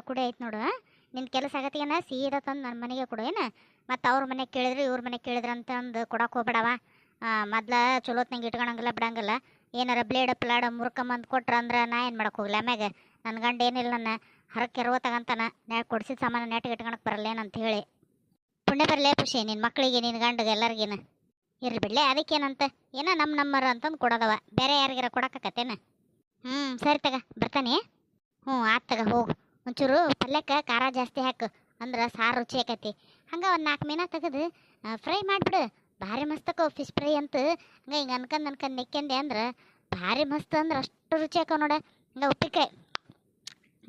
ಕೂಡ ಐತೆ ನೋಡು. ನಿನ್ನ ಕೆಲಸ ಆಗತ್ತಿಗೇನ ಸೀದಾ ತಂದು ನನ್ನ ಮನೆಗೆ ಕೊಡು ಏನು. ಮತ್ತು ಅವ್ರ ಮನೆಗೆ ಕೇಳಿದ್ರು ಇವ್ರ ಮನೆಗೆ ಕೇಳಿದ್ರು ಅಂತಂದು ಕೊಡಕ್ಕೆ ಹೋಗ್ಬೇಡವ. ಮೊದ್ಲ ಚಲೋತ್ನಂಗೆ ಇಟ್ಕೊಳಂಗಿಲ್ಲ ಬಿಡಂಗಿಲ್ಲ. ಏನಾರ ಬ್ಲೇಡ್ ಪ್ಲಾಡ್ ಮುರ್ಕೊಂಬಂದು ಕೊಟ್ರ ಅಂದ್ರೆ ನಾ ಏನು ಮಾಡಕ್ಕೆ ಹೋಗ್ಲಿ. ಆಮ್ಯಾಗ ನನ್ನ ಗಂಡ ಏನಿಲ್ಲ ನನ್ನ ಹರಕ್ಕೆ ಕೆರವ ತಗಂತಾನ. ಕೊಡಿಸಿದ ಸಾಮಾನು ನೆಟ್ಟಿಗೆ ಇಟ್ಕೊಳಕ್ಕೆ ಬರಲ್ಲೇನಂತ ಹೇಳಿ. ಪುಣ್ಯ ಬರಲೇ ಖುಷಿ ನಿನ್ನ ಮಕ್ಕಳಿಗೆ ನಿನ್ನ ಗಂಡಗೆ ಎಲ್ಲರಿಗೇನು. ಇರ್ಲಿ ಬಿಡ್ಲೆ ಅದಕ್ಕೇನಂತ. ಏನೋ ನಮ್ಮರ ಅಂತಂದು ಕೊಡೋದವ, ಬೇರೆ ಯಾರಿಗಾರ ಕೊಡಕತ್ತೇನ. ಸರಿ ತಗ ಬರ್ತಾನೆ. ಆತ್ ತಗ ಹೋಗು. ಒಂಚೂರು ಪಲ್ಯಕ್ಕೆ ಖಾರ ಜಾಸ್ತಿ ಹಾಕು, ಅಂದ್ರೆ ಸಾರು ರುಚಿ ಆಕೈತಿ. ಹಂಗೆ ಒಂದು 4 ಮೀನ ತೆಗೆದು ಫ್ರೈ ಮಾಡಿಬಿಡು. ಭಾರಿ ಮಸ್ತಕ್ಕ ಫಿಶ್ ಫ್ರೈ ಅಂತ. ಹಂಗೆ ಹಿಂಗೆ ಅನ್ಕಂಡು ನೆಕ್ಕೆಂದೆ ಅಂದ್ರೆ ಭಾರಿ ಮಸ್ತ್ ಅಂದ್ರೆ ಅಷ್ಟು ರುಚಿ ಆಕವ ನೋಡ. ಹಂಗೆ ಉಪ್ಪಿನಕಾಯಿ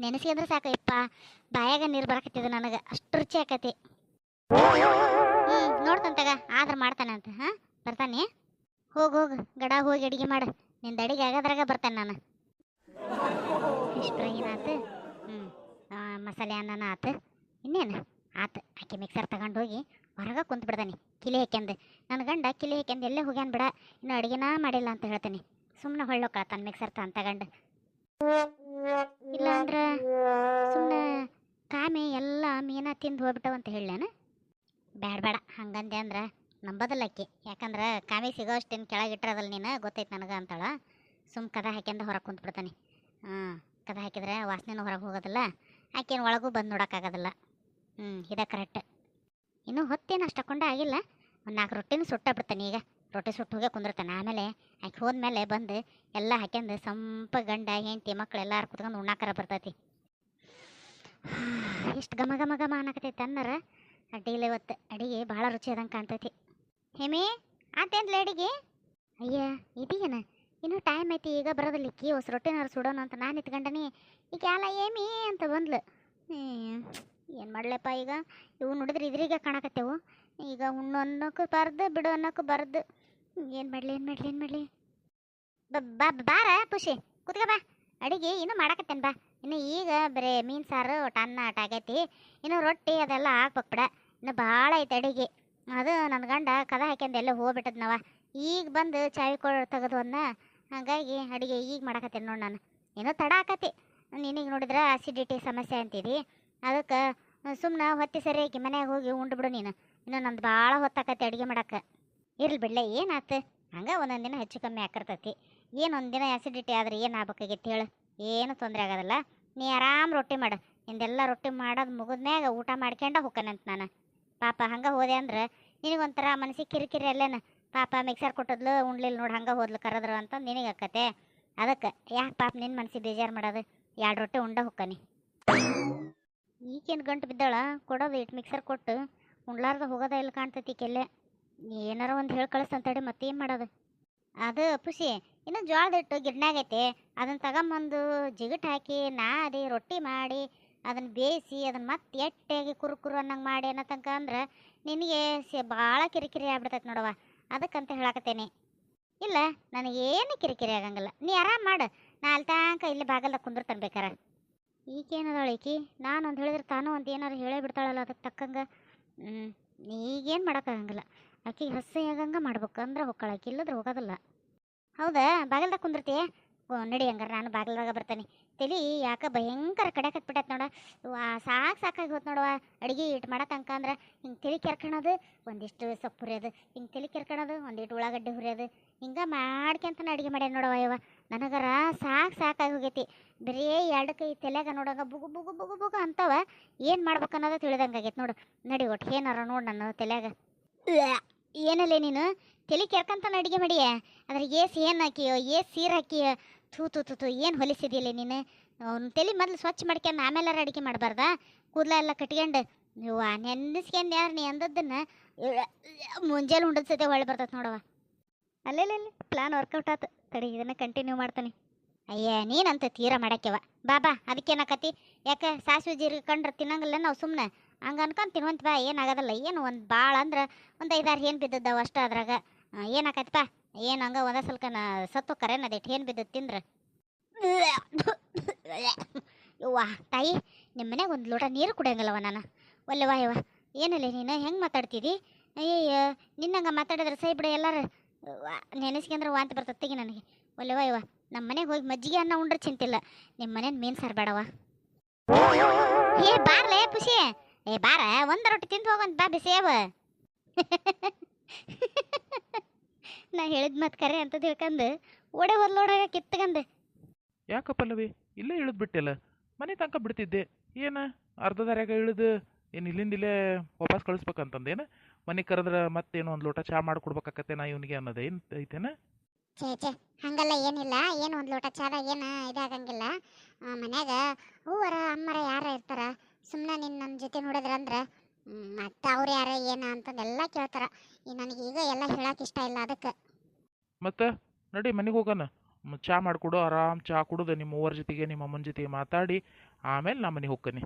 ನೆನೆಸ್ಕೊಂಡ್ರೆ ಸಾಕು ಯಪ್ಪ, ಬಾಯಾಗ ನೀರು ಬರಕತ್ತಿದೆ ನನಗೆ, ಅಷ್ಟು ರುಚಿ ಆಕತಿ. ನೋಡ್ತಾನೆ ತಗ ಆದ್ರೆ ಮಾಡ್ತಾನೆ ಅಂತ. ಬರ್ತಾನೆ. ಹೋಗು ಗಡ ಹೋಗಿ ಅಡುಗೆ ಮಾಡು. ನಿಂದ ಅಡಿಗೆ ಆಗೋದ್ರಾಗ ಬರ್ತಾನೆ ನಾನು. ಫಿಶ್ ಫ್ರೈನ ಆತು, ಮಸಾಲೆ ಅನ್ನನ ಆತು, ಇನ್ನೇನು ಆತು. ಆಕೆ ಮಿಕ್ಸರ್ ತಗೊಂಡು ಹೋಗಿ ಹೊರಗೆ ಕುಂತು ಬಿಡ್ತಾನೆ ಕಿಲಿ ಹಾಕ್ಯಂದು. ನನ್ನ ಗಂಡ ಕಿಲಿ ಹಾಕ್ಯಂದು ಎಲ್ಲೇ ಹೋಗ್ಯಾನ ಬಿಡ, ಇನ್ನು ಅಡುಗೆನ ಮಾಡಿಲ್ಲ ಅಂತ ಹೇಳ್ತಾನೆ. ಸುಮ್ಮನೆ ಹೊಳ್ಳೋಕಳತ್ತಾನೆ ಮಿಕ್ಸರ್ ತಗೊಂಡು. ಇಲ್ಲ ಅಂದ್ರೆ ಸುಮ್ಮನೆ ಕಾಮೆ ಎಲ್ಲ ಮೀನ ತಿಂದು ಹೋಗ್ಬಿಟ್ಟವ ಅಂತ ಹೇಳೇನ. ಬೇಡ ಹಂಗಂದೆ ಅಂದ್ರೆ ನಂಬೋದಲ್ಲ ಆಕಿ. ಯಾಕಂದ್ರೆ ಕಾಮೆ ಸಿಗೋ ಅಷ್ಟೇನು ಕೆಳಗಿಟ್ಟಿರೋದಲ್ಲ ನೀನು, ಗೊತ್ತೈತೆ ನನಗೆ ಅಂತಾಳ. ಸುಮ್ಮ ಕದ ಹಾಕ್ಯಂದು ಹೊರಗೆ ಕುಂತು ಬಿಡ್ತಾನೆ. ಕದ ಹಾಕಿದ್ರೆ ವಾಸನೆನೂ ಹೊರಗೆ ಹೋಗೋದಿಲ್ಲ, ಆಕೇನು ಒಳಗೂ ಬಂದು ನೋಡೋಕ್ಕಾಗೋದಿಲ್ಲ. ಇದೇ ಕರೆಕ್ಟ್. ಇನ್ನೂ ಹೊತ್ತೇನು ಅಷ್ಟಕ್ಕೊಂಡ ಆಗಿಲ್ಲ. ಒಂದು 4 ರೊಟ್ಟಿನೂ ಸುಟ್ಟ ಬಿಡ್ತಾನೆ. ಈಗ ರೊಟ್ಟಿ ಸುಟ್ಟು ಹೋಗೇ ಕುಂದಿರ್ತಾನೆ. ಆಮೇಲೆ ಆಕೆ ಹೋದ್ಮೇಲೆ ಬಂದು ಎಲ್ಲ ಹಾಕ್ಯಂದು ಸಂಪ ಗಂಡ ಹೆಂಡತಿ ಮಕ್ಳು ಎಲ್ಲರೂ ಕುತ್ಕೊಂಡು ಉಣ್ಣಾಕರ ಬರ್ತೈತಿ. ಎಷ್ಟು ಘಮ ಘಮ ಘಮ ಅನ್ನಕತ್ತೈತೆ ಅನ್ನರ. ಅಡ್ಡಿಲ್ಲ ಇವತ್ತು ಅಡಿಗೆ ಭಾಳ ರುಚಿ ಆದಂಗೆ ಕಾಣ್ತೈತಿ. ಹೇಮಿ ಆತೇನ್ಲ ಅಡಿಗೆ? ಅಯ್ಯ ಇದೀಗೇನ ಇನ್ನೂ ಟೈಮ್ ಐತಿ, ಈಗ ಬರೋದಿಲ್ಲಿಕ್ಕಿ ಹೊಸ ರೊಟ್ಟಿನಾರು ಸುಡೋಣ ಅಂತ ನಾನು ಇಟ್ಕೊಂಡನಿ. ಈಗ ಯಾಲ ಏಮಿ ಅಂತ ಬಂದ್ಲು. ಏನು ಮಾಡ್ಲಪ್ಪ ಈಗ, ಇವು ನೋಡಿದ್ರೆ ಇದ್ರಿಗೆ ಕಾಣಕತ್ತೇವು. ಈಗ ಉಣ್ಣು ಅನ್ನೋಕ್ಕೂ ಬಾರ್ದು ಬಿಡು ಅನ್ನೋಕ್ಕೂ ಬಾರ್ದು. ಏನು ಮಾಡಲಿ ಬಾರ ಖುಷಿ ಕುತ್ಕ ಬಾ. ಅಡುಗೆ ಇನ್ನೂ ಮಾಡಕತ್ತೇನೆ ಬಾ. ಇನ್ನು ಈಗ ಬರೀ ಮೀನು ಸಾರು ಅನ್ನ ಆಗೈತಿ. ಇನ್ನು ರೊಟ್ಟಿ ಅದೆಲ್ಲ ಹಾಕ್ಬೇಕು ಬಿಡ. ಇನ್ನು ಭಾಳ ಐತೆ ಅಡುಗೆ. ಅದು ನನ್ನ ಗಂಡ ಕದ ಹಾಕ್ಯಂದು ಎಲ್ಲ ಹೋಗ್ಬಿಟ್ಟದ್ನವ. ಈಗ ಬಂದು ಚಾವಿ ತೆಗೆದು ಅನ್ನ. ಹಾಗಾಗಿ ಅಡುಗೆ ಈಗ ಮಾಡಕತ್ತೇನೆ ನೋಡಿ ನಾನು. ಏನೋ ತಡ ಆಕತಿ. ನಿನಗೆ ನೋಡಿದ್ರೆ ಅಸಿಡಿಟಿ ಸಮಸ್ಯೆ ಅಂತಿದಿ, ಅದಕ್ಕೆ ಸುಮ್ಮನೆ ಹೊತ್ತಿ ಸರಿಯಾಗಿ ಮನೆಯಾಗ ಹೋಗಿ ಉಂಡು ಬಿಡು ನೀನು. ಇನ್ನು ನಂದು ಭಾಳ ಹೊತ್ತಾಕತಿ ಅಡುಗೆ ಮಾಡಕ್ಕೆ. ಇರ್ಲಿ ಬಿಡ್ಲೆ ಏನಾಯ್ತು, ಹಂಗೆ ಒಂದೊಂದು ದಿನ ಹೆಚ್ಚು ಕಮ್ಮಿ ಆಕಿರ್ತೈತಿ. ಏನೊಂದು ದಿನ ಆ್ಯಸಿಡಿಟಿ ಆದರೆ ಏನು ಆಗ್ಬೇಕಾಗೈತಿ ಹೇಳು. ಏನು ತೊಂದರೆ ಆಗೋದಿಲ್ಲ. ನೀ ಆರಾಮ್ ರೊಟ್ಟಿ ಮಾಡು. ನಿಂದೆಲ್ಲ ರೊಟ್ಟಿ ಮಾಡೋದು ಮುಗಿದ್ಮ್ಯಾಗ ಊಟ ಮಾಡ್ಕೊಂಡ ಹೋಗ್ಕನಂತ ನಾನು. ಪಾಪ ಹಂಗೆ ಹೋದೆ ಅಂದ್ರೆ ನಿನಗೊಂಥರ ಮನಸ್ಸಿಗೆ ಕಿರಿಕಿರಿ ಅಲ್ಲೇನು. ಪಾಪ ಮಿಕ್ಸರ್ ಕೊಟ್ಟದ್ಲು ಉಣ್ಲಿಲ್ಲ ನೋಡಿ, ಹಂಗೆ ಹೋದ್ಲು ಕರೆದ್ರು ಅಂತ ನಿನಗೆ ಆಕತೆ. ಅದಕ್ಕೆ ಯಾಕೆ ಪಾಪ ನಿನ್ನ ಮನಸ್ಸಿಗೆ ಬೇಜಾರು ಮಾಡೋದು. 2 ರೊಟ್ಟಿ ಉಂಡ ಹೋಗ್ಕನಿ. ಈಗೇನು ಗಂಟು ಬಿದ್ದಾಳ ಕೊಡೋದು ಇಟ್ಟು ಮಿಕ್ಸರ್ ಕೊಟ್ಟು ಉಣ್ಲಾರ್ದ ಹೋಗೋದ ಇಲ್ಲಿ ಕಾಣ್ತೈತಿ ಕೆಲ್ಲೆ. ಏನಾರ ಒಂದು ಹೇಳಿ ಕಳಿಸ್ತಂತೇಳಿ ಮತ್ತೇನು ಮಾಡೋದು. ಅದು ಪುಷಿ ಇನ್ನು ಜೋಳದ ಹಿಟ್ಟು ಗಿಡ್ನಾಗೈತೆ, ಅದನ್ನು ತಗೊಂಬಂದು ಜಿಗಟ್ ಹಾಕಿ ನಾದಿ ರೊಟ್ಟಿ ಮಾಡಿ ಅದನ್ನು ಬೇಯಿಸಿ ಅದನ್ನು ಮತ್ತೆ ಎಟ್ಟಾಗಿ ಕುರುಕುರು ಅನ್ನಂಗೆ ಮಾಡಿ ಅನ್ನೋ ತನಕ ಅಂದ್ರೆ ನಿನಗೆ ಭಾಳ ಕಿರಿಕಿರಿ ಆಗ್ಬಿಡ್ತೈತೆ ನೋಡವ. ಅದಕ್ಕಂತ ಹೇಳಕತ್ತೇನೆ. ಇಲ್ಲ ನನಗೇನು ಕಿರಿಕಿರಿ ಆಗಂಗಿಲ್ಲ, ನೀ ಆರಾಮ್ ಮಾಡು. ನಾ ಅಲ್ಲಿ ತನಕ ಇಲ್ಲಿ ಬಾಗಲ್ದಾಗ ಕುಂದಿರ್ತಾನೆ ಬೇಕಾರೆ. ಈಗೇನದಾಳ ಈಕಿ, ನಾನು ಒಂದು ಹೇಳಿದ್ರೆ ತಾನು ಒಂದು ಏನಾರು ಹೇಳೇ ಬಿಡ್ತಾಳಲ್ಲ ಅದಕ್ಕೆ ತಕ್ಕಂಗೆ. ಈಗೇನು ಮಾಡೋಕ್ಕಾಗಂಗಿಲ್ಲ. ಆಕಿಗೆ ಹಸಿ ಆಗಂಗೆ ಮಾಡ್ಬೇಕು ಅಂದ್ರೆ ಹೊಕ್ಕಳ, ಆಕಿ ಇಲ್ಲದ್ರೆ ಹೋಗೋದಿಲ್ಲ. ಹೌದಾ ಬಾಗಲ್ದಾಗ ಕುಂದಿರ್ತೀಯ? ನಡಿ ಹಂಗಾರೆ ನಾನು ಬಾಗಲ್ದಾಗ ಬರ್ತಾನೆ. ತಲೆ ಯಾಕೆ ಭಯಂಕರ ಕಡ್ಯಾಕತ್ಬಿಟ್ಟೈತೆ ನೋಡ. ಸಾಕಾಗಿ ಹೋತ್ ನೋಡವ ಅಡುಗೆ ಇಟ್ಟು ಮಾಡತ್ತಂಕ ಅಂದ್ರೆ. ಹಿಂಗೆ ತಲೆ ಕೆರ್ಕೊಳೋದು, ಒಂದಿಷ್ಟು ಸೊಪ್ಪು ಹುರಿಯೋದು, ಹಿಂಗೆ ತಲೆ ಕೆರ್ಕೊಳೋದು, ಒಂದಿಟ್ಟು ಉಳ್ಳಾಗಡ್ಡಿ ಹುರಿಯೋದು, ಹಿಂಗೆ ಮಾಡ್ಕೊಂತಾನೆ ಅಡುಗೆ ಮಾಡ್ಯಾನ ನೋಡವ ಇವ. ನನಗರ ಸಾಕಾಗಿ ಹೋಗೈತಿ. ಬರೀ 2 ಕೈ ತಲೆಯಾಗ ನೋಡಂಗ ಬುಗು ಬುಗು ಬುಗು ಬುಗು ಅಂತವ. ಏನು ಮಾಡ್ಬೇಕು ಅನ್ನೋದು ತಿಳಿದಂಗೆ ಆಗೈತೆ ನೋಡು. ನಡಿ ಒಟ್ಟು ಏನಾರ ನೋಡು ನನ್ನ ತಲೆಯಾಗ. ಏನಲ್ಲೇ ನೀನು ತಲೆ ಕೆರ್ಕಂತಾನೆ ಅಡುಗೆ ಮಾಡಿಯ? ಅದ್ರ ಏನು ಹಾಕಿಯೋ ಸೀರೆ ಹಾಕಿಯೋ? ತೂ ಏನು ಹೊಲಿಸಿದಿಲ್ಲ ನೀನು. ಅವ್ನ ತಲೆ ಮೊದಲು ಸ್ವಚ್ಛ ಮಾಡ್ಕೊಂಡು ಆಮೇಲೆ ಅಡುಗೆ ಮಾಡಬಾರ್ದಾ? ಕೂದಲ ಎಲ್ಲ ಕಟ್ಕೊಂಡು ಇವ್ವ ನೆನೆಸ್ಕೊಂಡು ಯಾರು ನೀ ಅಂದದ್ದನ್ನು ಮುಂಜಾನೆ ಉಂಡದ ಸತೆ ಹೊಳ್ಳಿ ಬರ್ತೈತೆ ನೋಡವ. ಅಲ್ಲೇ ಪ್ಲಾನ್ ವರ್ಕೌಟ್ ಆಯ್ತು. ತಡಿ ಇದನ್ನು ಕಂಟಿನ್ಯೂ ಮಾಡ್ತಾನೆ. ಅಯ್ಯ ನೀನಂತ ತೀರ ಮಾಡಕ್ಕೆವ ಬಾಬಾ. ಅದಕ್ಕೇನಾಕತಿ? ಯಾಕೆ ಸಾಸಿವೆ ಜೀರಿಗೆ ಕಂಡ್ರೆ ತಿನ್ನಂಗಿಲ್ಲ ನಾವು ಸುಮ್ಮನೆ ಹಂಗೆ ಅನ್ಕೊಂಡು ತಿನ್ವಂತ ಬಾ. ಏನಾಗೋದಲ್ಲ. ಏನು ಒಂದು ಭಾಳ ಅಂದ್ರೆ ಒಂದು 5-6 ಏನು ಬಿದ್ದದ್ದಾವ ಅಷ್ಟು ಅದ್ರಾಗ. ಏನಾಕೈತಪ್ಪ? ಏನು ಹಂಗೆ ಒಂದೇ ಸಲ್ಕನ ಸತ್ತು ಕರೇನ ಅದಿಟ್ಟು ಏನು ಬಿದ್ದದ್ದು ತಿಂದ್ರೆ. ಯವ್ವ ತಾಯಿ, ನಿಮ್ಮ ಮನೆಗೆ ಒಂದು ಲೋಟ ನೀರು ಕುಡಿಯಂಗಿಲ್ಲವ ನಾನು. ಒಲ್ಲೆವಾ ಯವ್ವ, ಏನಲ್ಲ ನೀನು ಹೆಂಗೆ ಮಾತಾಡ್ತಿದ್ದಿ? ಅಯ್ಯಯ್ಯ ನಿನ್ನಂಗೆ ಮಾತಾಡಿದ್ರೆ ಸೈ ಬಿಡ. ಎಲ್ಲರೂ ನೆನೆಸ್ಕೊಂಡ್ರೆ ವಾಂತಿ ಬರ್ತತ್ತಿಗೆ ನನಗೆ. ಒಲ್ಲೆವಾ ಯವ್ವ, ನಮ್ಮ ಮನೆಗೆ ಹೋಗಿ ಮಜ್ಜಿಗೆ ಅನ್ನ ಉಂಡ್ರೆ ಚಿಂತಿಲ್ಲ, ನಿಮ್ಮ ಮನೇನ ಮೀನು ಸಾರು ಬೇಡವ. ಬಾರ್ಲೇ ಖುಷಿ. ಬಾರ ಒಂದ ರೊಟ್ಟಿ ತಿಂದು ಹೋಗಂತ ಬಾ ಬಿಸಿಯವ. ನಾ ಹೇಳಿದ ಮತ್ ಕರೆ ಅಂತ ತಿಳ್ಕಂದು ಓಡೆ ಹೊರ್ಲೋಡಾಗ ಕಿತ್ಕಂದೆ. ಯಾಕ ಪಲ್ಲವಿ ಇಲ್ಲೇ ಇಳಿದ್ ಬಿಟ್ಟಿಲ್ಲ, ಮನೆ ತನಕ ಬಿಡ್ತಿದ್ದೆ. ಏನ ಅರ್ಧ ದಾರ್ಯಾಗ ಇಳಿದು ಏನು ಇಲ್ಲಿಂದ ಇಲ್ಲೇ ವಾಪಸ್ ಕಳಿಸ್ಬೇಕಂತಂದೇನ? ಮನೆ ಕರೆದ್ರೆ ಮತ್ತೇನು ಒಂದು ಲೋಟ ಚಾ ಮಾಡ್ಕೊಡ್ಬೇಕಾಕತ್ತೆ ನಾ ಇವನಿಗೆ ಅನ್ನೋದು ಏನು ಐತೇನ? ಛೇ ಛೇ, ಹಂಗಲ್ಲ ಏನಿಲ್ಲ. ಏನು ಒಂದು ಲೋಟ ಚಾದಾಗ ಏನು ಇದಾಗಂಗಿಲ್ಲ. ಮನ್ಯಾಗ ಹೂವರ ಅಮ್ಮರ ಯಾರ ಇರ್ತಾರ, ಸುಮ್ಮನೆ ನಿನ್ನ ನನ್ನ ಜೊತೆ ನೋಡಿದ್ರಂದ್ರೆ ಮತ್ತೆ ಅವ್ರು ಯಾರ ಏನ ಅಂತಂದೆಲ್ಲ ಕೇಳ್ತಾರ. ನನಗೆ ಈಗ ಎಲ್ಲ ಹೇಳಕ್ಕೆ ಇಷ್ಟ ಇಲ್ಲ ಅದಕ್ಕೆ. ಮತ್ತೆ ನಡಿ ಮನೆಗೆ ಹೋಗೋಣ. ಚಾ ಮಾಡಿಕೊಡು, ಆರಾಮ್ ಚಾ ಕುಡುದು ನಿಮ್ಮ ಅವ್ವರ ಜೊತೆಗೆ ನಿಮ್ಮ ಅಮ್ಮನ ಜೊತೆಗೆ ಮಾತಾಡಿ ಆಮೇಲೆ ನಾ ಮನೆಗೆ ಹೋಗ್ತೀನಿ.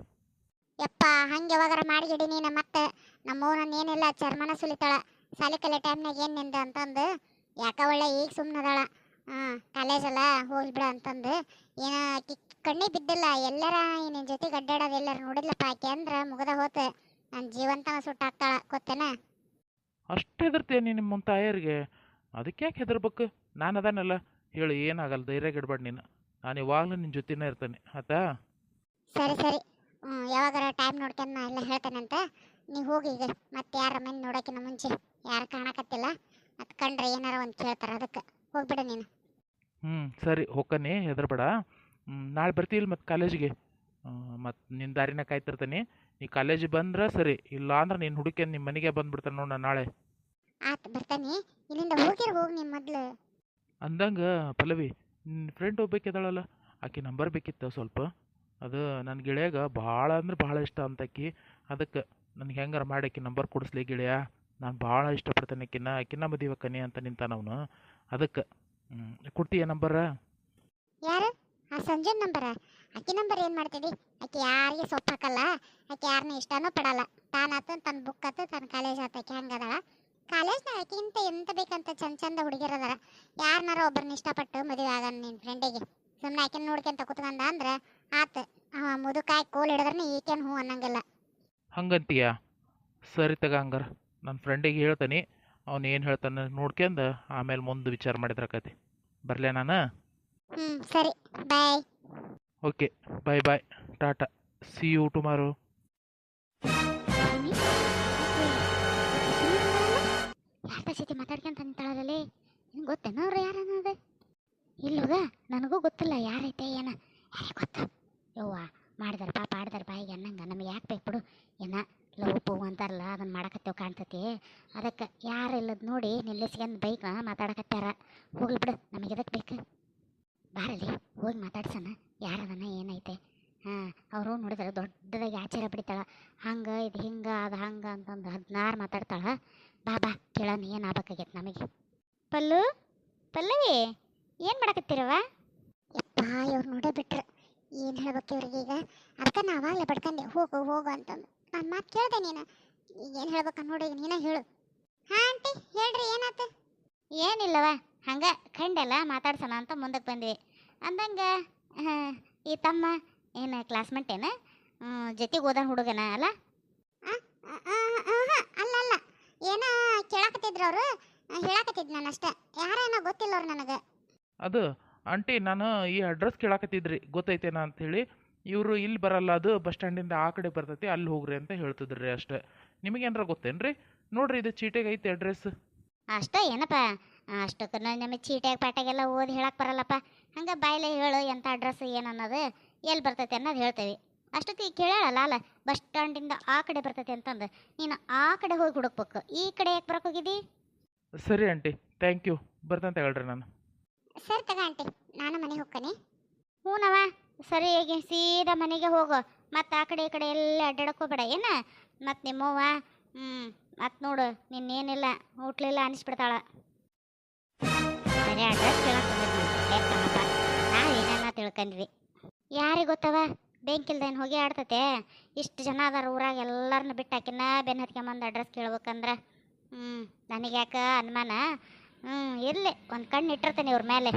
ಯಪ್ಪ, ಹಂಗೆ ಯಾವಾಗಾರ ಮಾಡಿಗಿಡಿ ನೀನು. ಮತ್ತೆ ನಮ್ಮವ್ ನನ್ನ ಏನಿಲ್ಲ ಚರ್ಮನ ಸುಲಿತಾಳ. ಸಾಲಿ ಕಲೆ ಟೈಮ್ನಾಗ ಏನು ನಿಂದ ಅಂತಂದು ಯಾಕ ಒಳ್ಳೆ ಈಗ ಸುಮ್ಮನದಾಳ. ಕಾಲೇಜಲ್ಲ ಹೋಗ್ಲಿ ಬಿಡ ಅಂತಂದು ಏನ ಆಕಿ ಕಣ್ಣಿ ಬಿದ್ದಿಲ್ಲ. ಎಲ್ಲರ ನಿನ್ನ ಜೊತೆಗೆ ಅಡ್ಡಾಡೋದು ಎಲ್ಲಾರು ನೋಡಿದ್ಲಪ್ಪ ಆಕೆ ಅಂದ್ರೆ ಮುಗದ ಹೋತ. ನನ್ನ ಜೀವಂತ ಸುಟ್ಟಾಕ್ತಾಳ ಗೊತ್ತೇನ. ಅಷ್ಟು ಹೆದರ್ತೀಯ ನೀನು ನಿಮ್ಮ ತಾಯಿಯರಿಗೆ? ಅದಕ್ಕೆ ಯಾಕೆ ಹೆದರ್ಬೇಕು? ನಾನು ಅದಾನಲ್ಲ, ಹೇಳಿ ಏನಾಗಲ್ಲ, ಧೈರ್ಯ ಗೆಡ್ಬೇಡ ನೀನು. ನಾನು ಯಾವಾಗಲೂ ನಿನ್ನ ಜೊತೆನೇ ಇರ್ತಾನೆ ಆತಾ? ಸರಿ ಸರಿ, ಯಾವಾಗಾರ ಟೈಮ್ ನೋಡ್ಕೊಂಡು ನಾ ಎಲ್ಲ ಹೇಳ್ತೇನಂತ. ನೀವು ಹೋಗಿ ಈಗ. ಮತ್ತೆ ಯಾರ ಮನೆ ನೋಡೋಕಿನ ಮುಂಚೆ ಯಾರು ಕಾಣಕತ್ತಿಲ್ಲ. ಅದು ಕಂಡ್ರೆ ಏನಾರ ಒಂದು ಕೇಳ್ತಾರೆ, ಅದಕ್ಕೆ ಹೋಗ್ಬಿಡ ನೀನು. ಸರಿ ಹೋಗ್ಕನಿ, ಹೆದರ್ಬೇಡ. ನಾಳೆ ಬರ್ತೀವಿ ಮತ್ತು ಕಾಲೇಜಿಗೆ. ಮತ್ತು ನಿನ್ನ ದಾರಿನ ಕಾಯ್ತಿರ್ತೀನಿ. ನೀ ಕಾಲೇಜಿಗೆ ಬಂದ್ರೆ ಸರಿ, ಇಲ್ಲ ಅಂದ್ರೆ ನೀನು ಹುಡುಕ್ಯಂದು ನಿಮ್ಮ ಮನೆಗೆ ಬಂದ್ಬಿಡ್ತಾನೆ ನೋಡು ನಾಳೆ. ಆತು ಬರ್ತಾನೆ. ಇಲ್ಲಿಂದ ಹೋಗಿರ ಹೋಗಿ ನಿಮ್ಮ ಮೊದಲು. ಅಂದಂಗೆ ಪಲ್ಲವಿ, ನಿನ್ನ ಫ್ರೆಂಡ್ ಒಬ್ಬಾಕಿದಾಳಲ್ಲ, ಆಕೆ ನಂಬರ್ ಬೇಕಿತ್ತು ಸ್ವಲ್ಪ. ಅದು ನನ್ನ ಗೆಳೆಯಾಗ ಭಾಳ ಅಂದ್ರೆ ಭಾಳ ಇಷ್ಟ ಅಂತಕಿ. ಅದಕ್ಕೆ ನನಗೆ ಹೆಂಗಾರ ಮಾಡಿ ಆಕಿ ನಂಬರ್ ಕೊಡಿಸ್ಲಿ ಗೆಳೆಯ. ನಾನು ಭಾಳ ಇಷ್ಟಪಡ್ತೇನೆ ಆಕಿನ. ಆಕಿನ ಮದುವೆ ಕನಿ ಅಂತ ನಿಂತಾನವನು. ಅದಕ್ಕೆ ಕೊಡ್ತೀಯ ನಂಬರ? ಯಾರು? ಆ ಸಂಜಯ್ ನಂಬರ? ಆಕಿ ನಂಬರ್ ಏನು ಮಾಡ್ತಿದ್ದಿ? ಆಕಿ ಯಾರಿಗೆ ಸೊಪ್ಪು ಹಾಕಲ್ಲ. ಆಕಿ ಯಾರನ್ನ ಇಷ್ಟನೂ ಪಡಲ್ಲ. ತಾನಾತು ತನ್ನ ಬುಕ್ ಆತು ತನ್ನ ಕಾಲೇಜ್ ಆತು. ಆಕಿ ಹಂಗದಾಳ. ಕಾಲೇಜ್ನಾಗ ಆಕಿಂತ ಎಂತ ಬೇಕಂತ ಚಂದ ಚಂದ ಹುಡುಗಿರದಾರ. ಯಾರನ್ನಾರ ಒಬ್ಬರನ್ನ ಇಷ್ಟಪಟ್ಟು ಮದುವೆ ಆಗ ನಿನ್ನ ಫ್ರೆಂಡಿಗೆ. ಸುಮ್ಮನೆ ಆಕಿನ ನೋಡ್ಕೊಂತ ಕುತ್ಕೊಂಡ ಅಂದ್ರೆ ಆತು. ಮುದುಕಾಯಿ ಕೋಲ್ ಹಿಡಿದ್ರೆ ಈಕೇನು ಹ್ಞೂ ಅನ್ನಂಗಿಲ್ಲ. ಹಂಗಂತೀಯ? ಸರಿ ತಗ, ಹಂಗಾರ ನನ್ನ ಫ್ರೆಂಡಿಗೆ ಹೇಳ್ತಾನೆ. ಅವ್ನು ಏನು ಹೇಳ್ತಾನೆ ನೋಡ್ಕೊಂಡು ಆಮೇಲೆ ಮುಂದೆ ವಿಚಾರ ಮಾಡಿದ್ರಕತಿ. ಬರಲೇ ನಾನು? ಸರಿ, bye. Okay, bye bye, tata, see you tomorrow. ಯಾರ ಜೊತೆ ಮಾತಾಡ್ಕೊಂತ ಅಂತಾಳಲ್ಲಿ? ನಿಂಗೆ ಗೊತ್ತೇನ ಅವ್ರು ಯಾರನ್ನೋದು? ಇಲ್ಲೋಗ ನನಗೂ ಗೊತ್ತಿಲ್ಲ ಯಾರೈತೆ ಏನ. ಯಾರಿಗೆ ಗೊತ್ತ? ಯವ್ವ, ಮಾಡಿದಾರ ಪಾಪ ಆಡ್ದಾರ ಬಾಯಿಗೆ ಅನ್ನಂಗ. ನಮಗೆ ಯಾಕೆ ಬೇಕು ಬಿಡು. ಏನ ಲವ್ ಪೂ ಅಂತಾರಲ್ಲ, ಅದನ್ನು ಮಾಡಕತ್ತೇವೆ ಕಾಣ್ತತಿ. ಅದಕ್ಕೆ ಯಾರು ಇಲ್ಲದ ನೋಡಿ ನಿಲ್ಲಿಸ್ಕೊಂಡು ಬೈಕ್ ಮಾತಾಡಕತ್ತಾರ. ಹೋಗ್ಲಿ ಬಿಡು, ನಮಗೆ ಎದಕ್ಕೆ ಬೇಕು? ಬಾರಲ್ಲಿ ಹೋಗಿ ಮಾತಾಡ್ಸೋಣ. ಯಾರದನ ಏನೈತೆ? ಅವರು ನೋಡಿದ್ರೆ ದೊಡ್ಡದಾಗಿ ಆಚಾರ ಬಿಡ್ತಾಳ. ಹಂಗೆ ಇದು ಹಿಂಗೆ ಅದು ಹಂಗೆ ಅಂತಂದು 16 ಮಾತಾಡ್ತಾಳ. ಬಾ ಬಾ ಕೇಳೋಣ ಏನು ಆಗ್ಬೇಕಾಗೈತೆ ನಮಗೆ. ಪಲ್ಲು, ಪಲ್ಲವಿ, ಏನು ಮಾಡಕತ್ತೀರವ? ಯಪ್ಪ, ಇವ್ರು ನೋಡೇ ಬಿಟ್ರು. ಏನು ಹೇಳ್ಬೇಕು ಇವ್ರಿಗೆ ಈಗ? ಅದಕ್ಕೆ ನಾವಾಗಲೇ ಬಡ್ಕಂಡೆ ಹೋಗು ಹೋಗು ಅಂತಂದು. ನಾನು ಮಾತು ಕೇಳ್ದೆ. ನೀನು ಏನು ಹೇಳ್ಬೇಕ ನೋಡಿ, ನೀನೇ ಹೇಳು. ಹಾಂ ಆಂಟಿ ಹೇಳ್ರಿ, ಏನಾಯ್ತು? ಏನಿಲ್ಲವ, ಹಂಗೆ ಕಂಡೆಲ್ಲ ಮಾತಾಡ್ಸೋಣ ಅಂತ ಮುಂದಕ್ಕೆ ಬಂದ್ವಿ. ಅಂದಂಗೆ ಈ ತಮ್ಮ ಏನು ಕ್ಲಾಸ್ಮೇಟ್ ಏನ? ಜೊತೆಗೆ ಓದ ಹುಡುಗನ ಅಲ್ಲ? ಅಲ್ಲ ಅಲ್ಲ, ಏನೋ ಕೇಳಕತ್ತಿದ್ರು ಅವರು. ಹೇಳಕತ್ತಿದ್ ನಾನು ಅಷ್ಟೇ. ಯಾರೇನೋ ಗೊತ್ತಿಲ್ಲ ಅವ್ರು ನನಗೆ. ಅದು ಆಂಟಿ, ನಾನು ಈ ಅಡ್ರೆಸ್ ಕೇಳಾಕತ್ತಿದ್ರಿ ಗೊತ್ತೈತೇನ ಅಂಥೇಳಿ. ಇವರು ಇಲ್ಲಿ ಬರಲ್ಲ, ಅದು ಬಸ್ ಸ್ಟ್ಯಾಂಡಿಂದ ಆ ಕಡೆ ಬರ್ತೈತಿ, ಅಲ್ಲಿ ಹೋಗ್ರಿ ಅಂತ ಹೇಳ್ತಿದ್ರಿ ಅಷ್ಟೇ. ನಿಮಗೇನಾರ ಗೊತ್ತೇನ್ರಿ? ನೋಡ್ರಿ, ಇದು ಚೀಟೆಗೆ ಐತೆ ಅಡ್ರೆಸ್. ಅಷ್ಟೇ ಏನಪ್ಪ? ಅಷ್ಟಕ್ಕೆ ನಮಗೆ ಚೀಟ್ಯಾಗ ಪಾಟ್ಯಾಗೆಲ್ಲ ಓದಿ ಹೇಳಕ್ಕೆ ಬರಲ್ಲಪ್ಪ. ಹಂಗೆ ಬಾಯ್ಲೆ ಹೇಳು ಎಂಥ ಅಡ್ರೆಸ್ ಏನನ್ನೋದು, ಎಲ್ಲಿ ಬರ್ತೈತೆ ಅನ್ನೋದು ಹೇಳ್ತೇವೆ. ಅಷ್ಟೊತ್ತಿಗೆ ಕೇಳಲ್ಲ ಅಲ್ಲ, ಬಸ್ ಸ್ಟ್ಯಾಂಡಿಂದ ಆ ಕಡೆ ಬರ್ತೈತೆ ಅಂತಂದು. ನೀನು ಆ ಕಡೆ ಹೋಗಿ ಹುಡುಕ್ಬೇಕು, ಈ ಕಡೆ ಯಾಕೆ ಬರಕ್ಕೆ ಹೋಗಿದ್ದಿ? ಸರಿ ಆಂಟಿ, ಥ್ಯಾಂಕ್ ಯು. ಬರ್ತಂತ ಹೇಳ್ರಿ ನಾನು. ಸರಿ ತಗ ಆಂಟಿ, ನಾನು ಮನೆಗೆ ಹೋಗ್ತೀನಿ. ಹ್ಞೂನವ, ಸರಿ, ಈಗ ಸೀದಾ ಮನೆಗೆ ಹೋಗು. ಮತ್ತು ಆ ಕಡೆ ಈ ಕಡೆ ಎಲ್ಲ ಅಡ್ಡಾಡಕ್ಕೆ ಹೋಗ್ಬೇಡ ಏನ. ಮತ್ತು ನಿಮ್ಮವ್ವ ಮತ್ತು ನೋಡು, ನಿನ್ನೇನಿಲ್ಲ ಹುಟ್ಲಿಲ್ಲ ಅನಿಸ್ಬಿಡ್ತಾಳ. ಸರಿ, ಅಡ್ರೆಸ್ ಕೇಳಕ್ಕೆ ಬಂದಿದ್ವಿ. ನಾವೇನ ತಿಳ್ಕೊಂಡ್ವಿ. ಯಾರಿಗೆ ಗೊತ್ತವ? ಬೆಂಕಿಲ್ದೇನು ಹೋಗಿ ಆಡ್ತತೆ. ಇಷ್ಟು ಜನ ಅದಾರ ಊರಾಗ, ಎಲ್ಲರನ್ನ ಬಿಟ್ಟು ಹಾಕಿನ ಬೆನ್ನು ಹತ್ಕೊಂಬಂದು ಅಡ್ರೆಸ್ ಕೇಳ್ಬೇಕಂದ್ರೆ ನನಗೆ ಯಾಕೆ ಅನುಮಾನ. ಇರಲಿ, ಒಂದು ಕಣ್ಣು ಇಟ್ಟಿರ್ತೀನಿ ಇವ್ರ ಮೇಲೆ.